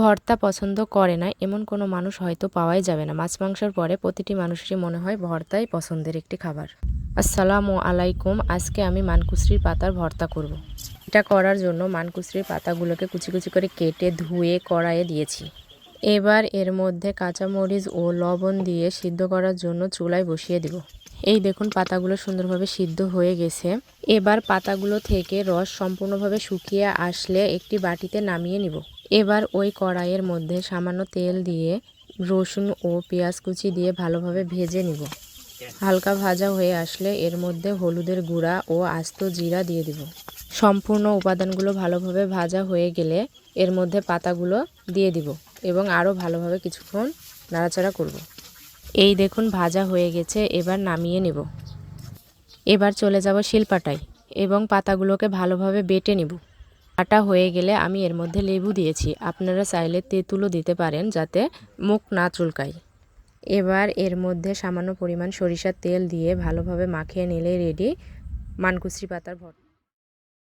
ভর্তা পছন্দ করে না এমন কোনো মানুষ হয়তো পাওয়াই যাবে না। মাছ মাংসর পরে প্রতিটি মানুষেরই মনে হয় ভর্তাই পছন্দের একটি খাবার। আসসালামু আলাইকুম। আজকে আমি মানকুসরির পাতার ভর্তা করব। এটা করার জন্য মানকুসরির পাতাগুলোকে কুচি কুচি করে কেটে ধুয়ে কড়াইয়ে দিয়েছি। এবার এর মধ্যে কাঁচামরিচ ও লবণ দিয়ে সিদ্ধ করার জন্য চুলায় বসিয়ে দিব। এই দেখুন পাতাগুলো সুন্দরভাবে সিদ্ধ হয়ে গেছে। এবার পাতাগুলো থেকে রস সম্পূর্ণভাবে শুকিয়ে আসলে একটি বাটিতে নামিয়ে নিব। এবার ওই কড়াইয়ের মধ্যে সামান্য তেল দিয়ে রসুন ও পেঁয়াজ কুচি দিয়ে ভালোভাবে ভেজে নিব। হালকা ভাজা হয়ে আসলে এর মধ্যে হলুদের গুঁড়া ও আস্ত জিরা দিয়ে দিব। সম্পূর্ণ উপাদানগুলো ভালোভাবে ভাজা হয়ে গেলে এর মধ্যে পাতাগুলো দিয়ে দিব এবং আরও ভালোভাবে কিছুক্ষণ নাড়াচাড়া করব। এই দেখুন ভাজা হয়ে গেছে, এবার নামিয়ে নেব। এবার চলে যাব শিলপাটায় এবং পাতাগুলোকে ভালোভাবে বেটে নিব। বাটা হয়ে গেলে আমি এর মধ্যে লেবু দিয়েছি, আপনারা চাইলে তেঁতুলও দিতে পারেন যাতে মুখ না চুলকায়। এবার এর মধ্যে সামান্য পরিমাণ সরিষার তেল দিয়ে ভালোভাবে মাখিয়ে নিলে রেডি মানকুসরি পাতার ভর্তা।